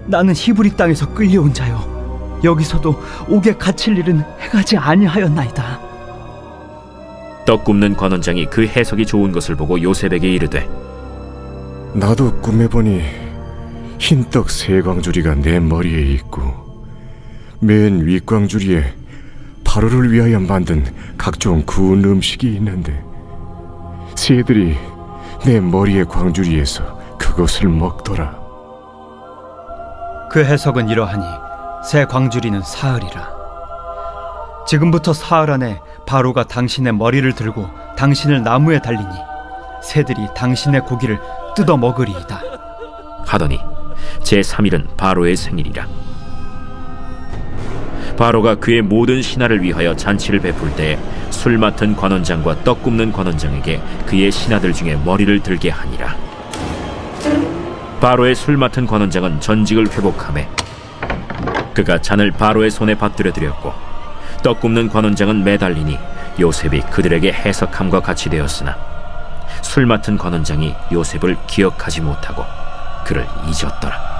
나는 히브리 땅에서 끌려온 자요 여기서도 옥에 갇힐 일은 행하지 아니하였나이다. 떡 굽는 관원장이 그 해석이 좋은 것을 보고 요셉에게 이르되, 나도 꿈에 보니 흰떡 세 광주리가 내 머리에 있고 맨 윗광주리에 바로를 위하여 만든 각종 구운 음식이 있는데 새들이 내 머리의 광주리에서 그것을 먹더라. 그 해석은 이러하니 새 광주리는 사흘이라. 지금부터 사흘 안에 바로가 당신의 머리를 들고 당신을 나무에 달리니 새들이 당신의 고기를 뜯어 먹으리이다 하더니 제3일은 바로의 생일이라. 바로가 그의 모든 신하를 위하여 잔치를 베풀 때 술 맡은 관원장과 떡 굽는 관원장에게 그의 신하들 중에 머리를 들게 하니라. 바로의 술 맡은 관원장은 전직을 회복하매 그가 잔을 바로의 손에 받들어 드렸고, 떡 굽는 관원장은 매달리니 요셉이 그들에게 해석함과 같이 되었으나 술 맡은 관원장이 요셉을 기억하지 못하고 그를 잊었더라.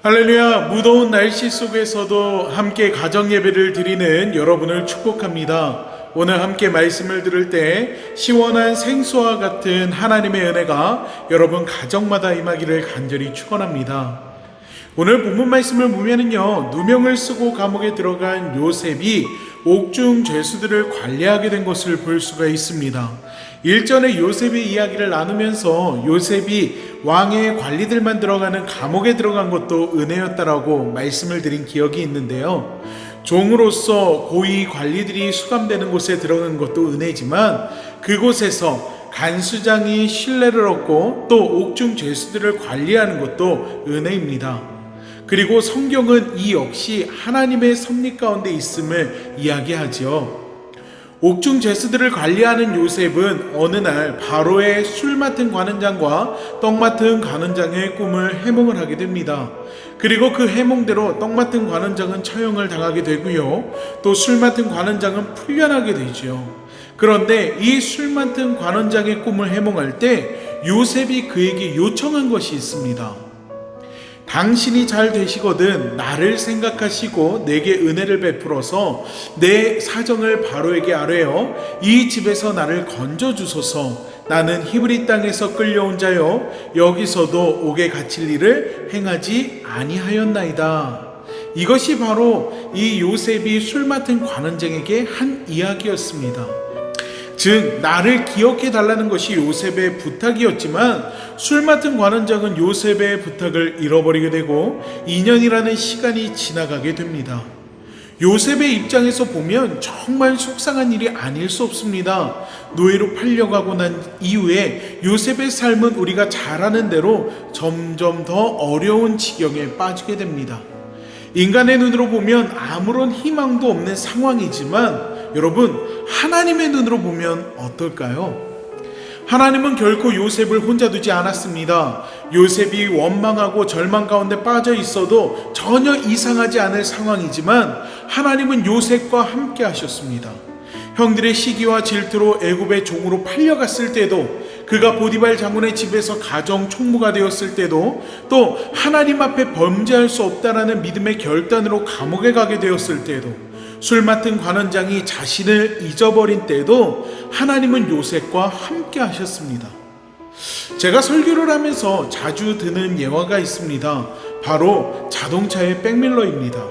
할렐루야. 무더운 날씨 속에서도 함께 가정 예배를 드리는 여러분을 축복합니다. 오늘 함께 말씀을 들을 때 시원한 생수와 같은 하나님의 은혜가 여러분 가정마다 임하기를 간절히 축원합니다. 오늘 본문 말씀을 보면은요, 누명을 쓰고 감옥에 들어간 요셉이 옥중 죄수들을 관리하게 된 것을 볼 수가 있습니다. 일전에 요셉의 이야기를 나누면서 요셉이 왕의 관리들만 들어가는 감옥에 들어간 것도 은혜였다라고 말씀을 드린 기억이 있는데요. 종으로서 고위 관리들이 수감되는 곳에 들어간 것도 은혜지만 그곳에서 간수장이 신뢰를 얻고 또 옥중 죄수들을 관리하는 것도 은혜입니다. 그리고 성경은 이 역시 하나님의 섭리 가운데 있음을 이야기하지요. 옥중 죄수들을 관리하는 요셉은 어느 날 바로의 술 맡은 관원장과 떡 맡은 관원장의 꿈을 해몽을 하게 됩니다. 그리고 그 해몽대로 떡 맡은 관원장은 처형을 당하게 되고요, 또 술 맡은 관원장은 풀려나게 되죠. 그런데 이 술 맡은 관원장의 꿈을 해몽할 때 요셉이 그에게 요청한 것이 있습니다. 당신이 잘 되시거든 나를 생각하시고 내게 은혜를 베풀어서 내 사정을 바로에게 아뢰어 이 집에서 나를 건져주소서. 나는 히브리 땅에서 끌려온 자요 여기서도 옥에 갇힐 일을 행하지 아니하였나이다. 이것이 바로 이 요셉이 술 맡은 관원장에게 한 이야기였습니다. 즉 나를 기억해 달라는 것이 요셉의 부탁이었지만 술 맡은 관원장은 요셉의 부탁을 잃어버리게 되고 2년이라는 시간이 지나가게 됩니다. 요셉의 입장에서 보면 정말 속상한 일이 아닐 수 없습니다. 노예로 팔려가고 난 이후에 요셉의 삶은 우리가 잘 아는 대로 점점 더 어려운 지경에 빠지게 됩니다. 인간의 눈으로 보면 아무런 희망도 없는 상황이지만 여러분, 하나님의 눈으로 보면 어떨까요? 하나님은 결코 요셉을 혼자 두지 않았습니다. 요셉이 원망하고 절망 가운데 빠져 있어도 전혀 이상하지 않을 상황이지만 하나님은 요셉과 함께 하셨습니다. 형들의 시기와 질투로 애굽의 종으로 팔려갔을 때도, 그가 보디발 장군의 집에서 가정 총무가 되었을 때도, 또 하나님 앞에 범죄할 수 없다라는 믿음의 결단으로 감옥에 가게 되었을 때도, 술 맡은 관원장이 자신을 잊어버린 때도 하나님은 요셉과 함께 하셨습니다. 제가 설교를 하면서 자주 드는 예화가 있습니다. 바로 자동차의 백밀러입니다.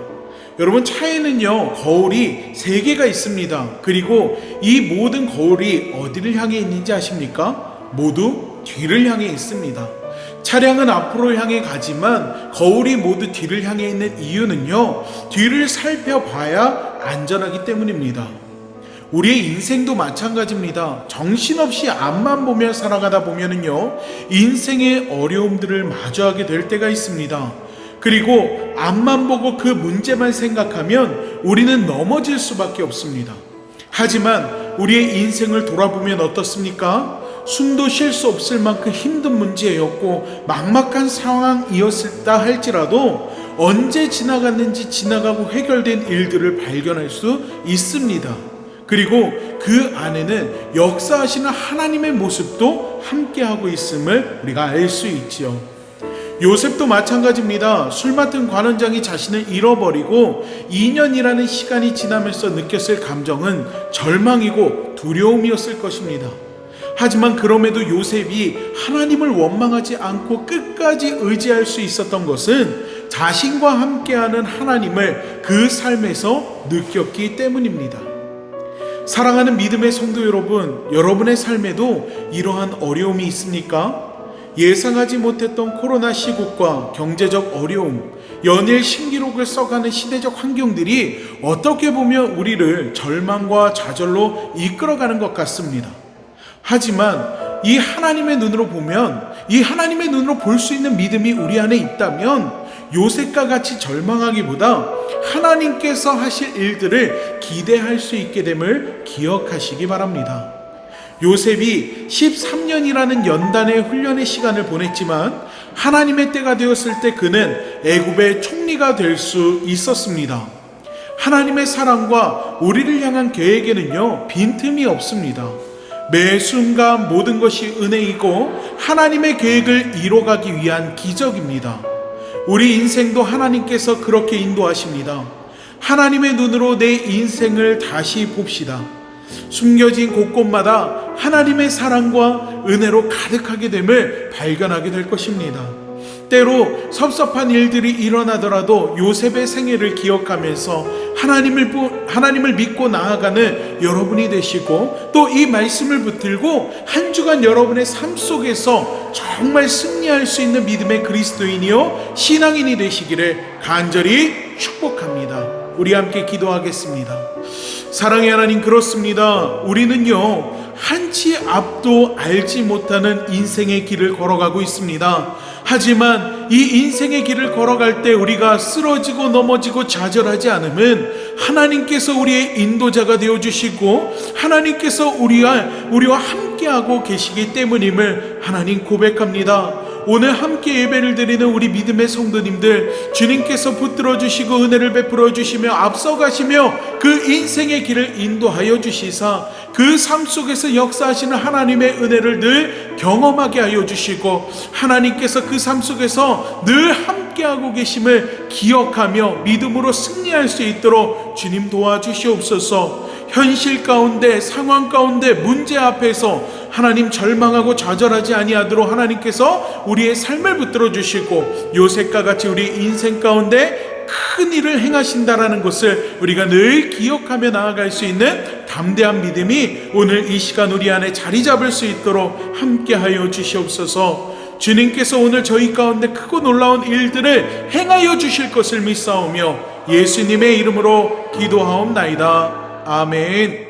여러분, 차에는요 거울이 3개가 있습니다. 그리고 이 모든 거울이 어디를 향해 있는지 아십니까? 모두 뒤를 향해 있습니다. 차량은 앞으로 향해 가지만 거울이 모두 뒤를 향해 있는 이유는요, 뒤를 살펴봐야 안전하기 때문입니다. 우리의 인생도 마찬가지입니다. 정신없이 앞만 보며 살아가다 보면은요, 인생의 어려움들을 마주하게 될 때가 있습니다. 그리고 앞만 보고 그 문제만 생각하면 우리는 넘어질 수밖에 없습니다. 하지만 우리의 인생을 돌아보면 어떻습니까? 숨도 쉴 수 없을 만큼 힘든 문제였고 막막한 상황이었다 할지라도 언제 지나갔는지 지나가고 해결된 일들을 발견할 수 있습니다. 그리고 그 안에는 역사하시는 하나님의 모습도 함께하고 있음을 우리가 알 수 있지요. 요셉도 마찬가지입니다. 술 맡은 관원장이 자신을 잃어버리고 2년이라는 시간이 지나면서 느꼈을 감정은 절망이고 두려움이었을 것입니다. 하지만 그럼에도 요셉이 하나님을 원망하지 않고 끝까지 의지할 수 있었던 것은 자신과 함께하는 하나님을 그 삶에서 느꼈기 때문입니다. 사랑하는 믿음의 성도 여러분, 여러분의 삶에도 이러한 어려움이 있습니까? 예상하지 못했던 코로나 시국과 경제적 어려움, 연일 신기록을 써가는 시대적 환경들이 어떻게 보면 우리를 절망과 좌절로 이끌어가는 것 같습니다. 하지만 이 하나님의 눈으로 보면, 이 하나님의 눈으로 볼 수 있는 믿음이 우리 안에 있다면 요셉과 같이 절망하기보다 하나님께서 하실 일들을 기대할 수 있게 됨을 기억하시기 바랍니다. 요셉이 13년이라는 연단의 훈련의 시간을 보냈지만 하나님의 때가 되었을 때 그는 애굽의 총리가 될 수 있었습니다. 하나님의 사랑과 우리를 향한 계획에는요, 빈틈이 없습니다. 매 순간 모든 것이 은혜이고 하나님의 계획을 이뤄가기 위한 기적입니다. 우리 인생도 하나님께서 그렇게 인도하십니다. 하나님의 눈으로 내 인생을 다시 봅시다. 숨겨진 곳곳마다 하나님의 사랑과 은혜로 가득하게 됨을 발견하게 될 것입니다. 때로 섭섭한 일들이 일어나더라도 요셉의 생애를 기억하면서 하나님을 믿고 나아가는 여러분이 되시고, 또 이 말씀을 붙들고 한 주간 여러분의 삶 속에서 정말 승리할 수 있는 믿음의 그리스도인이요 신앙인이 되시기를 간절히 축복합니다. 우리 함께 기도하겠습니다. 사랑의 하나님, 그렇습니다. 우리는요 한치 앞도 알지 못하는 인생의 길을 걸어가고 있습니다. 하지만 이 인생의 길을 걸어갈 때 우리가 쓰러지고 넘어지고 좌절하지 않으면 하나님께서 우리의 인도자가 되어주시고 하나님께서 우리와 함께하고 계시기 때문임을 하나님 고백합니다. 오늘 함께 예배를 드리는 우리 믿음의 성도님들, 주님께서 붙들어 주시고 은혜를 베풀어 주시며 앞서가시며 그 인생의 길을 인도하여 주시사 그 삶 속에서 역사하시는 하나님의 은혜를 늘 경험하게 하여 주시고, 하나님께서 그 삶 속에서 늘 함께하고 계심을 기억하며 믿음으로 승리할 수 있도록 주님 도와주시옵소서. 현실 가운데, 상황 가운데, 문제 앞에서 하나님 절망하고 좌절하지 아니하도록 하나님께서 우리의 삶을 붙들어 주시고 요셉과 같이 우리 인생 가운데 큰 일을 행하신다라는 것을 우리가 늘 기억하며 나아갈 수 있는 담대한 믿음이 오늘 이 시간 우리 안에 자리 잡을 수 있도록 함께하여 주시옵소서. 주님께서 오늘 저희 가운데 크고 놀라운 일들을 행하여 주실 것을 믿사오며 예수님의 이름으로 기도하옵나이다. 아멘.